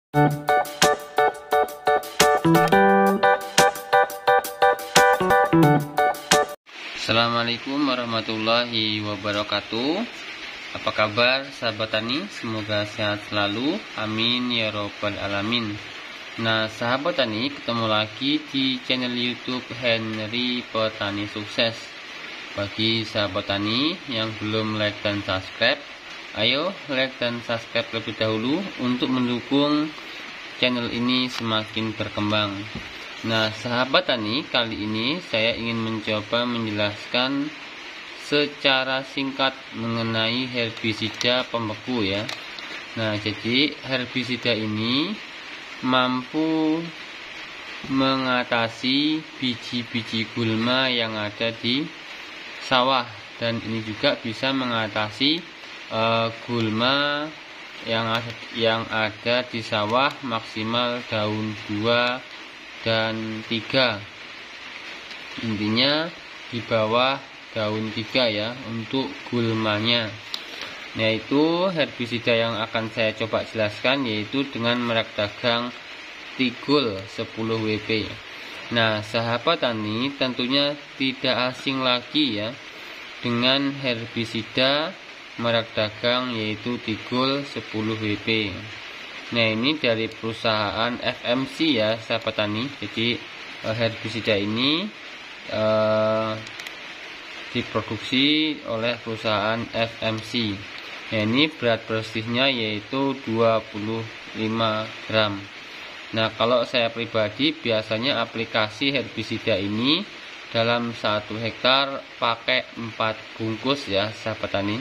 Assalamualaikum warahmatullahi wabarakatuh. Apa kabar sahabat tani? Semoga sehat selalu, amin ya robbal alamin. Nah sahabat tani, ketemu lagi di channel YouTube Henry Petani Sukses. Bagi sahabat tani yang belum like dan subscribe, ayo like dan subscribe lebih dahulu untuk mendukung channel ini semakin berkembang. Nah sahabat tani, kali ini saya ingin mencoba menjelaskan secara singkat mengenai herbisida pembeku ya. Nah jadi herbisida ini mampu mengatasi biji-biji gulma yang ada di sawah, dan ini juga bisa mengatasi gulma yang ada di sawah maksimal daun 2 dan 3, intinya di bawah daun 3 ya untuk gulmanya. Yaitu herbisida yang akan saya coba jelaskan yaitu dengan merek dagang Tigul 10 WP. Nah sahabat tani, tentunya tidak asing lagi ya dengan herbisida merek dagang yaitu Tigul 10 WP. Nah ini dari perusahaan FMC ya sahabat tani. Jadi herbisida ini diproduksi oleh perusahaan FMC. Nah ini berat bersihnya yaitu 25 gram. Nah kalau saya pribadi biasanya aplikasi herbisida ini dalam 1 hektar pakai 4 bungkus ya sahabat tani.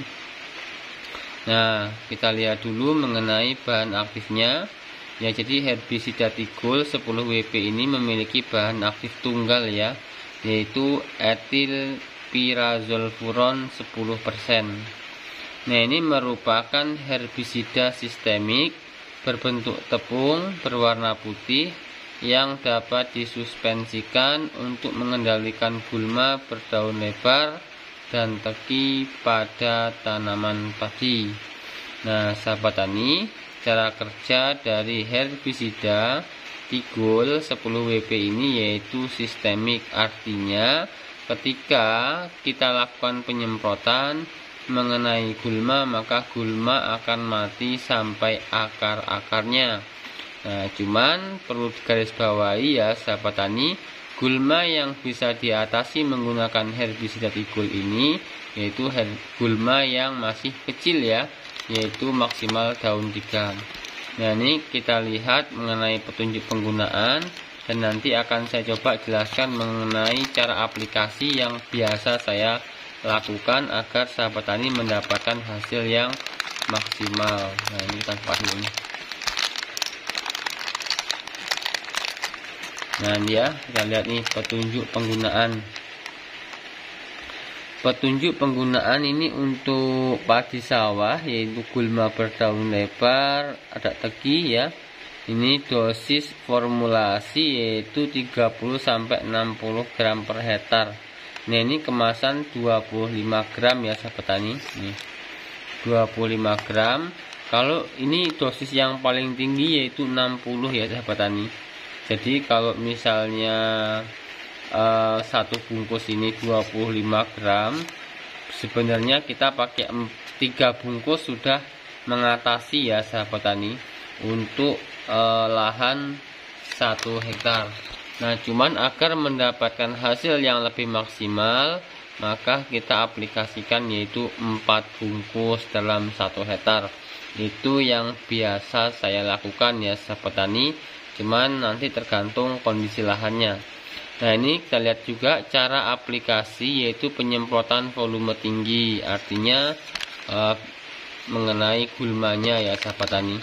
Nah kita lihat dulu mengenai bahan aktifnya ya. Jadi herbisida Tigul 10 WP ini memiliki bahan aktif tunggal ya, yaitu etil pirazolfuron 10%. Nah ini merupakan herbisida sistemik berbentuk tepung berwarna putih yang dapat disuspensikan untuk mengendalikan gulma berdaun lebar dan teki pada tanaman padi. Nah sahabat tani, cara kerja dari herbisida Tigul 10 WP ini yaitu sistemik, artinya ketika kita lakukan penyemprotan mengenai gulma maka gulma akan mati sampai akar-akarnya. Nah cuman perlu digarisbawahi ya sahabat tani, gulma yang bisa diatasi menggunakan herbisida Tigul ini yaitu gulma yang masih kecil ya, yaitu maksimal daun 3. Nah ini kita lihat mengenai petunjuk penggunaan, dan nanti akan saya coba jelaskan mengenai cara aplikasi yang biasa saya lakukan agar sahabat tani mendapatkan hasil yang maksimal. Nah ini tanpa ini. Nah ya, kita lihat nih petunjuk penggunaan. Petunjuk penggunaan ini untuk padi sawah yaitu gulma berdaun lebar, ada teki ya. Ini dosis formulasi yaitu 30-60 gram per hektar. Nah ini kemasan 25 gram ya sahabat tani. Nih 25 gram. Kalau ini dosis yang paling tinggi yaitu 60 ya sahabat tani. Jadi kalau misalnya satu bungkus ini 25 gram, sebenarnya kita pakai 3 bungkus sudah mengatasi ya sahabat tani untuk lahan 1 hektar. Nah cuman agar mendapatkan hasil yang lebih maksimal maka kita aplikasikan yaitu 4 bungkus dalam 1 hektar. Itu yang biasa saya lakukan ya sahabat tani, cuman nanti tergantung kondisi lahannya. Nah ini kita lihat juga cara aplikasi yaitu penyemprotan volume tinggi, artinya mengenai gulmanya ya sahabat tani.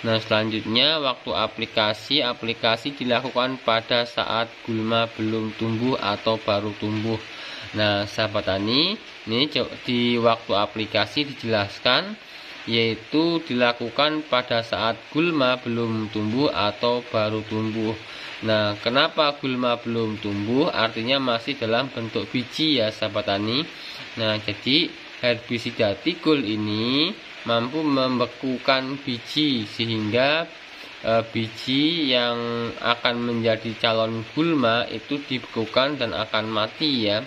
Nah selanjutnya waktu aplikasi dilakukan pada saat gulma belum tumbuh atau baru tumbuh. Nah sahabat tani, ini di waktu aplikasi dijelaskan yaitu dilakukan pada saat gulma belum tumbuh atau baru tumbuh. Nah kenapa gulma belum tumbuh? Artinya masih dalam bentuk biji ya sahabat tani. Nah jadi herbisida Tigul ini mampu membekukan biji sehingga biji yang akan menjadi calon gulma itu dibekukan dan akan mati ya,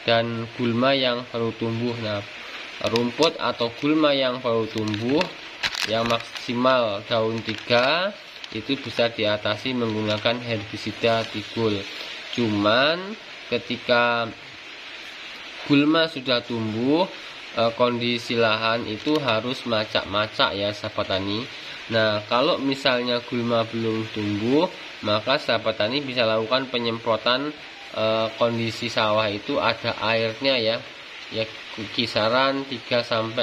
dan gulma yang baru tumbuh. Nah, rumput atau gulma yang baru tumbuh yang maksimal daun 3 itu bisa diatasi menggunakan herbisida Tigul. Cuman ketika gulma sudah tumbuh, kondisi lahan itu harus macak-macak ya sahabat tani. Nah, kalau misalnya gulma belum tumbuh, maka sahabat tani bisa lakukan penyemprotan. Kondisi sawah itu ada airnya ya kisaran 3-5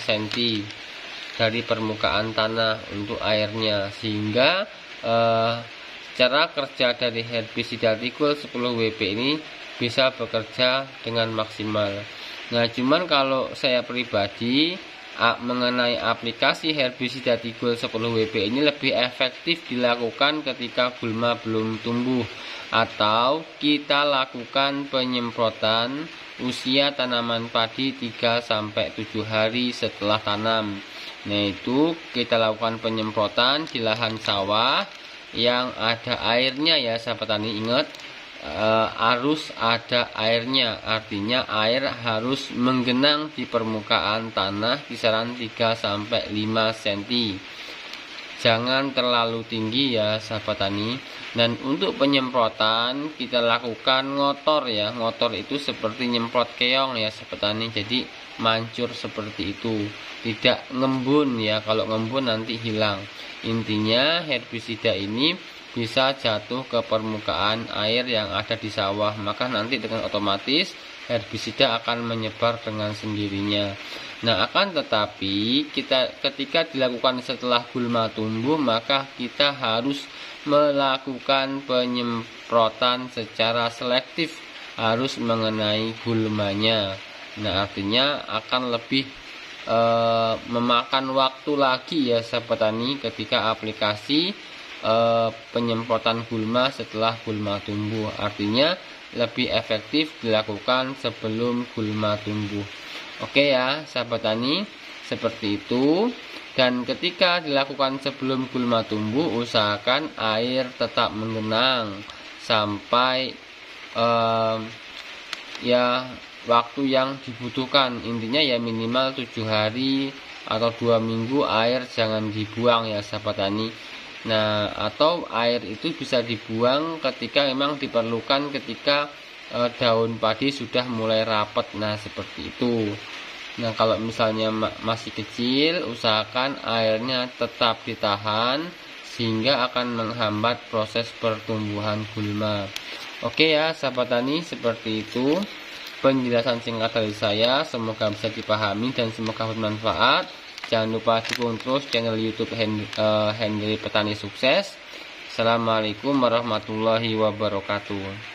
cm dari permukaan tanah untuk airnya, sehingga cara kerja dari herbisida Tigul 10 WP ini bisa bekerja dengan maksimal. Nah, cuman kalau saya pribadi mengenai aplikasi herbisida Tigul 10 WP ini lebih efektif dilakukan ketika gulma belum tumbuh, atau kita lakukan penyemprotan usia tanaman padi 3-7 hari setelah tanam. Nah, itu kita lakukan penyemprotan di lahan sawah yang ada airnya ya sahabat tani. Ingat, harus ada airnya, artinya air harus menggenang di permukaan tanah kisaran 3-5 cm. Jangan terlalu tinggi ya sahabat tani. Dan untuk penyemprotan kita lakukan ngotor ya. Ngotor itu seperti nyemprot keong ya sahabat tani, jadi mancur seperti itu, tidak ngembun ya. Kalau ngembun nanti hilang. Intinya herbisida ini bisa jatuh ke permukaan air yang ada di sawah, maka nanti dengan otomatis herbisida akan menyebar dengan sendirinya. Nah, akan tetapi ketika dilakukan setelah gulma tumbuh, maka kita harus melakukan penyemprotan secara selektif, harus mengenai gulmanya. Nah, artinya akan lebih memakan waktu lagi ya sahabat tani ketika aplikasi penyemprotan gulma setelah gulma tumbuh, artinya lebih efektif dilakukan sebelum gulma tumbuh. Oke ya sahabat tani, seperti itu. Dan ketika dilakukan sebelum gulma tumbuh, usahakan air tetap menggenang sampai ya waktu yang dibutuhkan. Intinya ya minimal 7 hari atau 2 minggu air jangan dibuang ya sahabat tani. Nah, atau air itu bisa dibuang ketika memang diperlukan, ketika daun padi sudah mulai rapat. Nah, seperti itu. Nah, kalau misalnya masih kecil, usahakan airnya tetap ditahan sehingga akan menghambat proses pertumbuhan gulma. Oke ya sahabat tani, seperti itu penjelasan singkat dari saya. Semoga bisa dipahami dan semoga bermanfaat. Jangan lupa dukung terus channel YouTube Hendry Petani Sukses. Assalamualaikum warahmatullahi wabarakatuh.